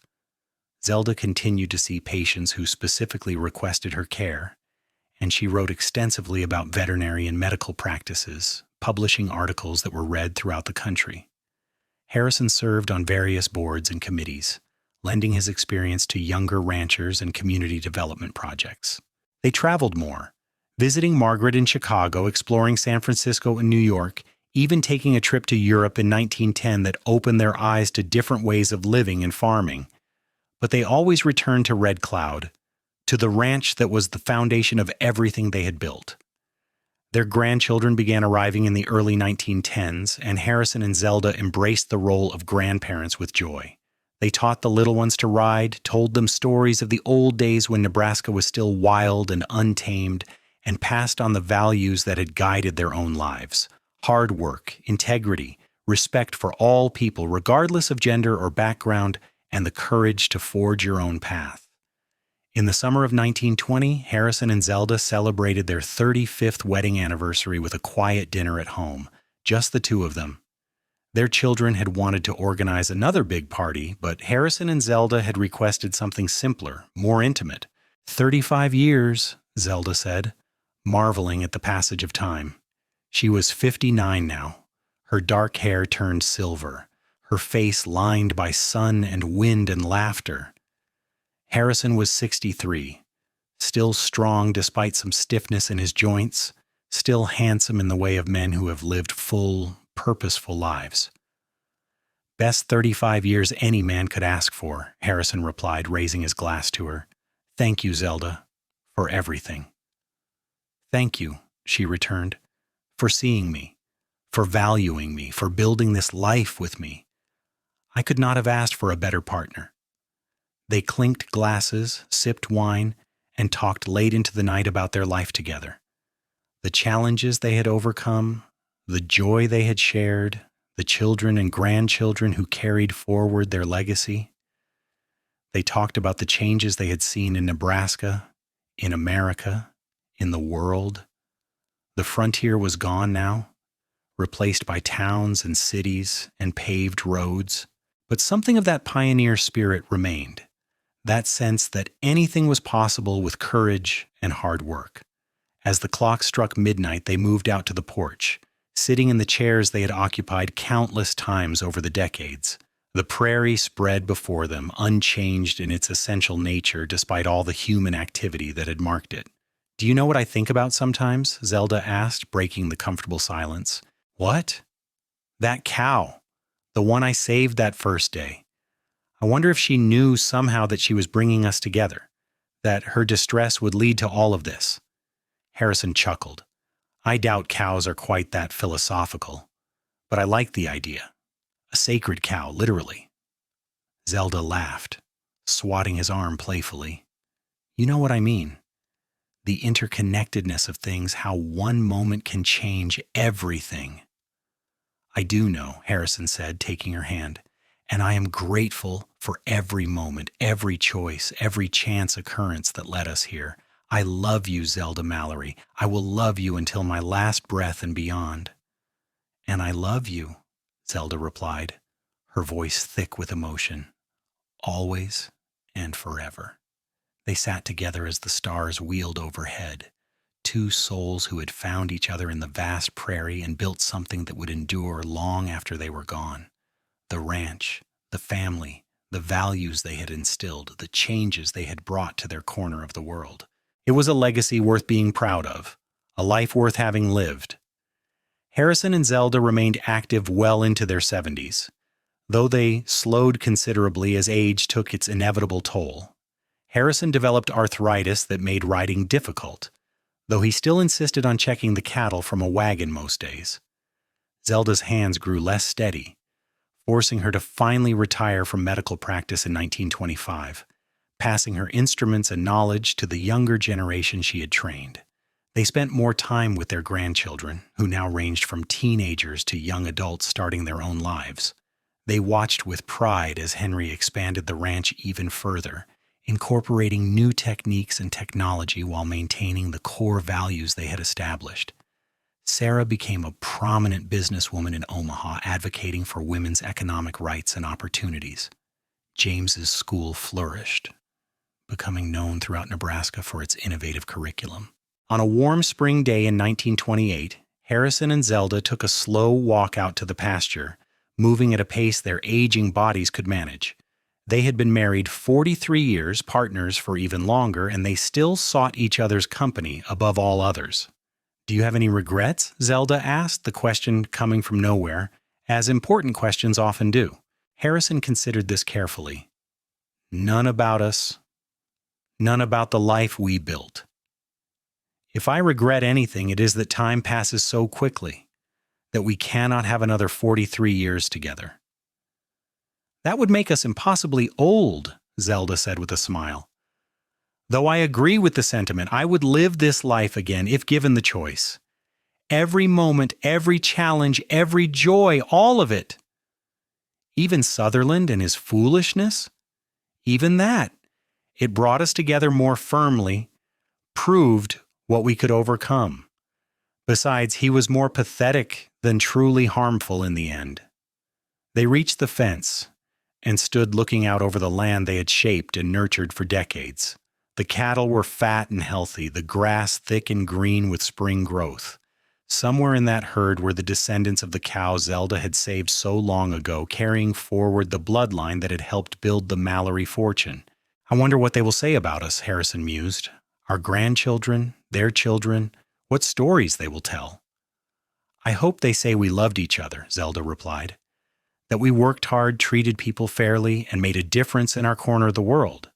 Zelda continued to see patients who specifically requested her care, and she wrote extensively about veterinary and medical practices, publishing articles that were read throughout the country. Harrison served on various boards and committees, lending his experience to younger ranchers and community development projects. They traveled more, visiting Margaret in Chicago, exploring San Francisco and New York, even taking a trip to Europe in 1910 that opened their eyes to different ways of living and farming. But they always returned to Red Cloud, to the ranch that was the foundation of everything they had built. Their grandchildren began arriving in the early 1910s, and Harrison and Zelda embraced the role of grandparents with joy. They taught the little ones to ride, told them stories of the old days when Nebraska was still wild and untamed, and passed on the values that had guided their own lives: hard work, integrity, respect for all people regardless of gender or background, and the courage to forge your own path. In the summer of 1920, Harrison and Zelda celebrated their 35th wedding anniversary with a quiet dinner at home, just the two of them. Their children had wanted to organize another big party, but Harrison and Zelda had requested something simpler, more intimate. 35 years, Zelda said, marveling at the passage of time. She was 59 now, her dark hair turned silver, her face lined by sun and wind and laughter. Harrison was 63, still strong despite some stiffness in his joints, still handsome in the way of men who have lived full, purposeful lives. Best 35 years any man could ask for, Harrison replied, raising his glass to her. Thank you, Zelda, for everything. Thank you, she returned, for seeing me, for valuing me, for building this life with me. I could not have asked for a better partner. They clinked glasses, sipped wine, and talked late into the night about their life together. The challenges they had overcome, the joy they had shared, the children and grandchildren who carried forward their legacy. They talked about the changes they had seen in Nebraska, in America, in the world. The frontier was gone now, replaced by towns and cities and paved roads. But something of that pioneer spirit remained, that sense that anything was possible with courage and hard work. As the clock struck midnight, they moved out to the porch, sitting in the chairs they had occupied countless times over the decades. The prairie spread before them, unchanged in its essential nature despite all the human activity that had marked it. Do you know what I think about sometimes? Zelda asked, breaking the comfortable silence. What? That cow. The one I saved that first day. I wonder if she knew somehow that she was bringing us together, that her distress would lead to all of this. Harrison chuckled. I doubt cows are quite that philosophical, but I like the idea. A sacred cow, literally. Zelda laughed, swatting his arm playfully. You know what I mean. The interconnectedness of things, how one moment can change everything. I do know, Harrison said, taking her hand, and I am grateful for every moment, every choice, every chance occurrence that led us here. I love you, Zelda Mallory. I will love you until my last breath and beyond. And I love you, Zelda replied, her voice thick with emotion. Always and forever. They sat together as the stars wheeled overhead, two souls who had found each other in the vast prairie and built something that would endure long after they were gone. The ranch, the family, the values they had instilled, the changes they had brought to their corner of the world. It was a legacy worth being proud of, a life worth having lived. Harrison and Zelda remained active well into their 70s, though they slowed considerably as age took its inevitable toll. Harrison developed arthritis that made riding difficult, though he still insisted on checking the cattle from a wagon most days. Zelda's hands grew less steady, forcing her to finally retire from medical practice in 1925, passing her instruments and knowledge to the younger generation she had trained. They spent more time with their grandchildren, who now ranged from teenagers to young adults starting their own lives. They watched with pride as Henry expanded the ranch even further, incorporating new techniques and technology while maintaining the core values they had established. Sarah became a prominent businesswoman in Omaha, advocating for women's economic rights and opportunities. James's school flourished, becoming known throughout Nebraska for its innovative curriculum. On a warm spring day in 1928, Harrison and Zelda took a slow walk out to the pasture, moving at a pace their aging bodies could manage. They had been married 43 years, partners for even longer, and they still sought each other's company above all others. "Do you have any regrets?" Zelda asked, the question coming from nowhere, as important questions often do. Harrison considered this carefully. "None about us. None about the life we built. If I regret anything, it is that time passes so quickly, that we cannot have another 43 years together." "That would make us impossibly old," Zelda said with a smile. "Though I agree with the sentiment, I would live this life again if given the choice. Every moment, every challenge, every joy, all of it. Even Sutherland and his foolishness, even that. It brought us together more firmly, proved what we could overcome. Besides, he was more pathetic than truly harmful in the end." They reached the fence and stood looking out over the land they had shaped and nurtured for decades. The cattle were fat and healthy, the grass thick and green with spring growth. Somewhere in that herd were the descendants of the cow Zelda had saved so long ago, carrying forward the bloodline that had helped build the Mallory fortune. "I wonder what they will say about us," Harrison mused. "Our grandchildren, their children, what stories they will tell." "I hope they say we loved each other," Zelda replied. "That we worked hard, treated people fairly, and made a difference in our corner of the world.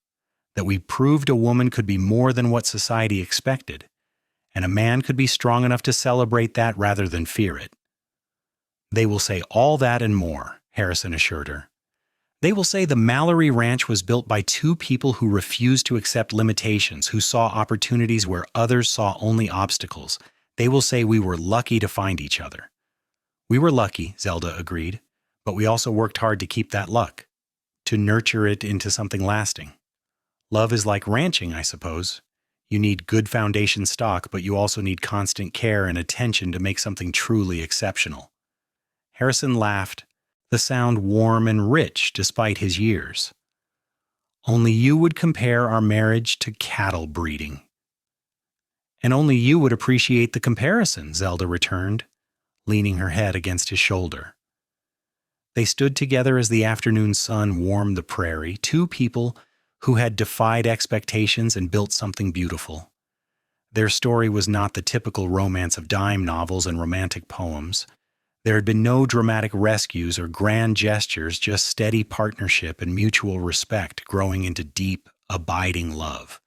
That we proved a woman could be more than what society expected, and a man could be strong enough to celebrate that rather than fear it." "They will say all that and more," Harrison assured her. "They will say the Mallory Ranch was built by two people who refused to accept limitations, who saw opportunities where others saw only obstacles. They will say we were lucky to find each other." "We were lucky," Zelda agreed, "but we also worked hard to keep that luck, to nurture it into something lasting. Love is like ranching, I suppose. You need good foundation stock, but you also need constant care and attention to make something truly exceptional." Harrison laughed, the sound warm and rich despite his years. "Only you would compare our marriage to cattle breeding." "And only you would appreciate the comparison," Zelda returned, leaning her head against his shoulder. They stood together as the afternoon sun warmed the prairie, two people who had defied expectations and built something beautiful. Their story was not the typical romance of dime novels and romantic poems. There had been no dramatic rescues or grand gestures, just steady partnership and mutual respect growing into deep, abiding love.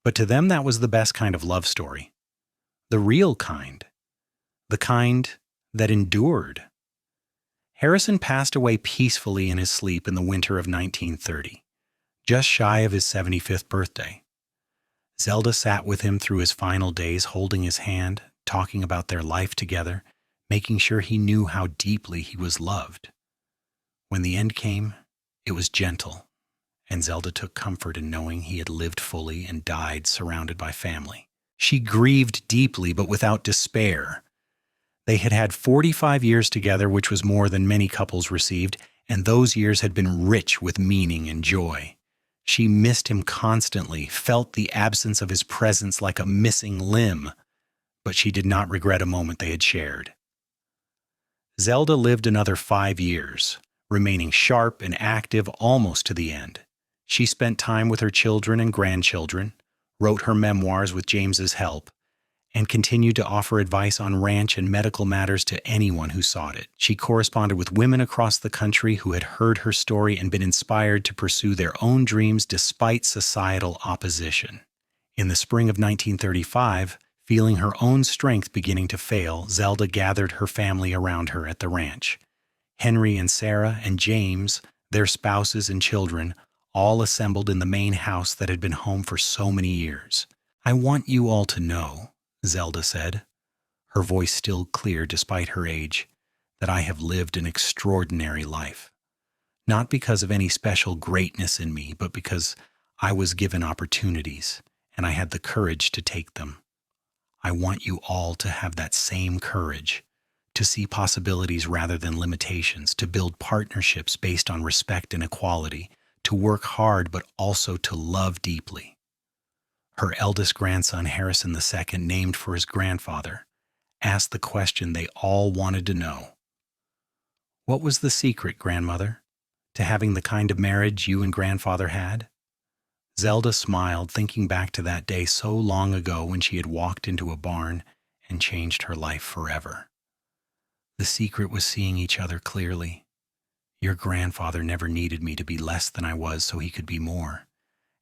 But to them that was the best kind of love story. The real kind. The kind that endured. Harrison passed away peacefully in his sleep in the winter of 1930, just shy of his 75th birthday. Zelda sat with him through his final days, holding his hand, talking about their life together, making sure he knew how deeply he was loved. When the end came, it was gentle, and Zelda took comfort in knowing he had lived fully and died surrounded by family. She grieved deeply, but without despair. They had had 45 years together, which was more than many couples received, and those years had been rich with meaning and joy. She missed him constantly, felt the absence of his presence like a missing limb, but she did not regret a moment they had shared. Zelda lived another 5 years, remaining sharp and active almost to the end. She spent time with her children and grandchildren, wrote her memoirs with James's help, and continued to offer advice on ranch and medical matters to anyone who sought it. She corresponded with women across the country who had heard her story and been inspired to pursue their own dreams despite societal opposition. In the spring of 1935, feeling her own strength beginning to fail, Zelda gathered her family around her at the ranch. Henry and Sarah and James, their spouses and children, all assembled in the main house that had been home for so many years. "I want you all to know," Zelda said, her voice still clear despite her age, that I have lived an extraordinary life. Not because of any special greatness in me, but because I was given opportunities, and I had the courage to take them. I want you all to have that same courage, to see possibilities rather than limitations, to build partnerships based on respect and equality, to work hard but also to love deeply. Her eldest grandson, Harrison II, named for his grandfather, asked the question they all wanted to know. What was the secret, grandmother, to having the kind of marriage you and grandfather had? Zelda smiled, thinking back to that day so long ago when she had walked into a barn and changed her life forever. The secret was seeing each other clearly. Your grandfather never needed me to be less than I was so he could be more,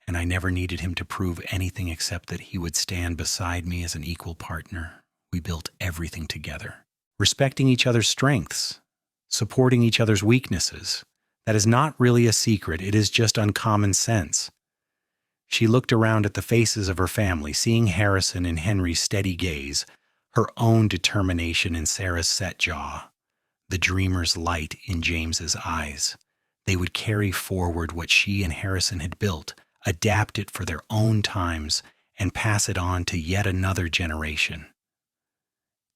and I never needed him to prove anything except that he would stand beside me as an equal partner. We built everything together, respecting each other's strengths, supporting each other's weaknesses. That is not really a secret, it is just uncommon sense. She looked around at the faces of her family, seeing Harrison in Henry's steady gaze, her own determination in Sarah's set jaw, the dreamer's light in James's eyes. They would carry forward what she and Harrison had built, adapt it for their own times, and pass it on to yet another generation.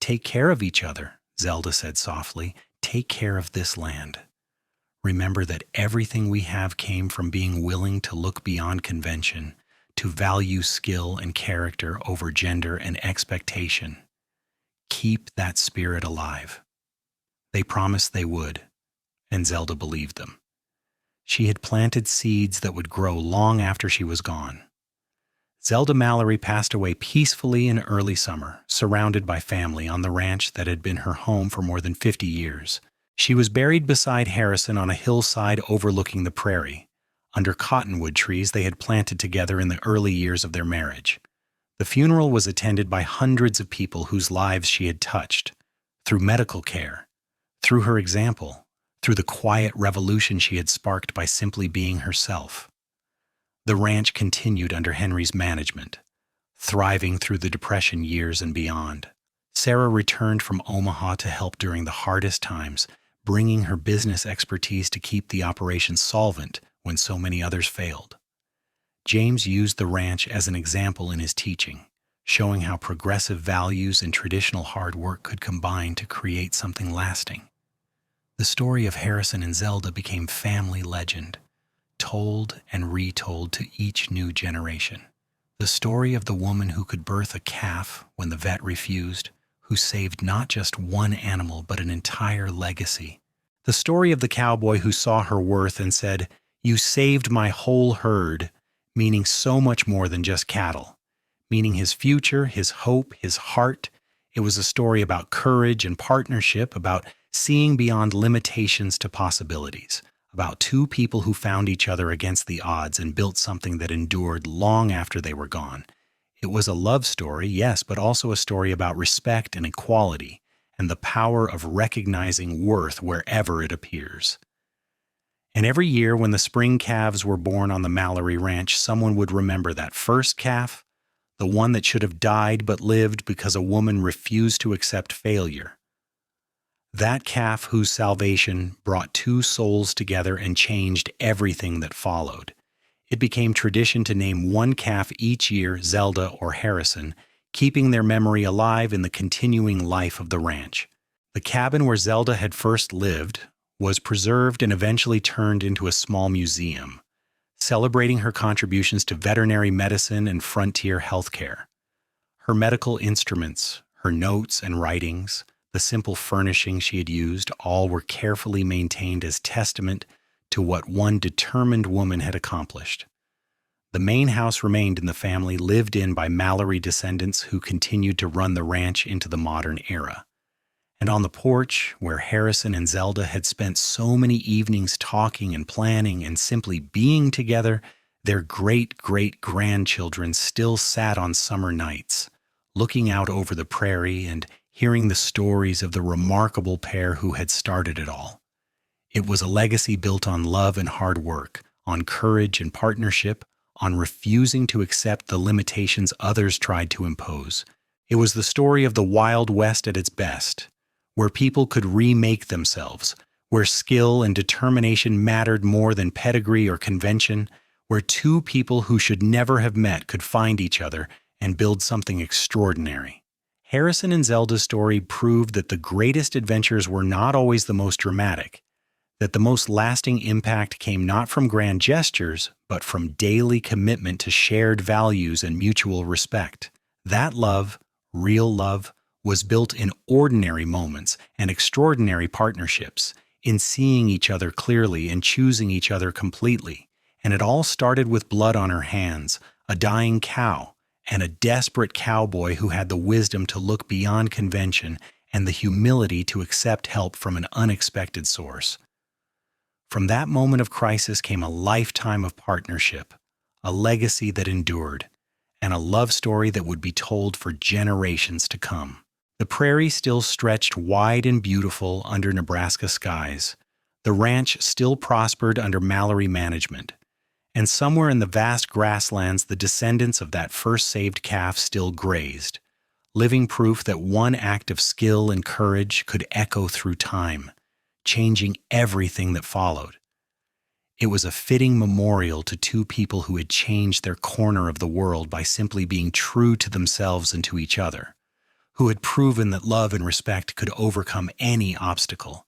Take care of each other, Zelda said softly. Take care of this land. Remember that everything we have came from being willing to look beyond convention, to value skill and character over gender and expectation. Keep that spirit alive. They promised they would, and Zelda believed them. She had planted seeds that would grow long after she was gone. Zelda Mallory passed away peacefully in early summer, surrounded by family on the ranch that had been her home for more than 50 years. She was buried beside Harrison on a hillside overlooking the prairie, under cottonwood trees they had planted together in the early years of their marriage. The funeral was attended by hundreds of people whose lives she had touched, through medical care, through her example, through the quiet revolution she had sparked by simply being herself. The ranch continued under Henry's management, thriving through the Depression years and beyond. Sarah returned from Omaha to help during the hardest times, bringing her business expertise to keep the operation solvent when so many others failed. James used the ranch as an example in his teaching, showing how progressive values and traditional hard work could combine to create something lasting. The story of Harrison and Zelda became family legend, told and retold to each new generation. The story of the woman who could birth a calf when the vet refused, who saved not just one animal but an entire legacy. The story of the cowboy who saw her worth and said, "You saved my whole herd," meaning so much more than just cattle, meaning his future, his hope, his heart. It was a story about courage and partnership, about seeing beyond limitations to possibilities, about two people who found each other against the odds and built something that endured long after they were gone. It was a love story, yes, but also a story about respect and equality and the power of recognizing worth wherever it appears. And every year when the spring calves were born on the Mallory Ranch, someone would remember that first calf, the one that should have died but lived because a woman refused to accept failure. That calf whose salvation brought two souls together and changed everything that followed. It became tradition to name one calf each year, Zelda or Harrison, keeping their memory alive in the continuing life of the ranch. The cabin where Zelda had first lived was preserved and eventually turned into a small museum, celebrating her contributions to veterinary medicine and frontier healthcare. Her medical instruments, her notes and writings, the simple furnishings she had used, all were carefully maintained as testament to what one determined woman had accomplished. The main house remained in the family, lived in by Mallory descendants who continued to run the ranch into the modern era. And on the porch, where Harrison and Zelda had spent so many evenings talking and planning and simply being together, their great-great-grandchildren still sat on summer nights, looking out over the prairie and hearing the stories of the remarkable pair who had started it all. It was a legacy built on love and hard work, on courage and partnership, on refusing to accept the limitations others tried to impose. It was the story of the Wild West at its best, where people could remake themselves, where skill and determination mattered more than pedigree or convention, where two people who should never have met could find each other and build something extraordinary. Harrison and Zelda's story proved that the greatest adventures were not always the most dramatic, that the most lasting impact came not from grand gestures, but from daily commitment to shared values and mutual respect. That love, real love, was built in ordinary moments and extraordinary partnerships, in seeing each other clearly and choosing each other completely. And it all started with blood on her hands, a dying cow, and a desperate cowboy who had the wisdom to look beyond convention and the humility to accept help from an unexpected source. From that moment of crisis came a lifetime of partnership, a legacy that endured, and a love story that would be told for generations to come. The prairie still stretched wide and beautiful under Nebraska skies. The ranch still prospered under Mallory management. And somewhere in the vast grasslands, the descendants of that first saved calf still grazed, living proof that one act of skill and courage could echo through time, changing everything that followed. It was a fitting memorial to two people who had changed their corner of the world by simply being true to themselves and to each other, who had proven that love and respect could overcome any obstacle,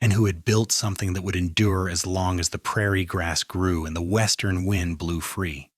and who had built something that would endure as long as the prairie grass grew and the western wind blew free.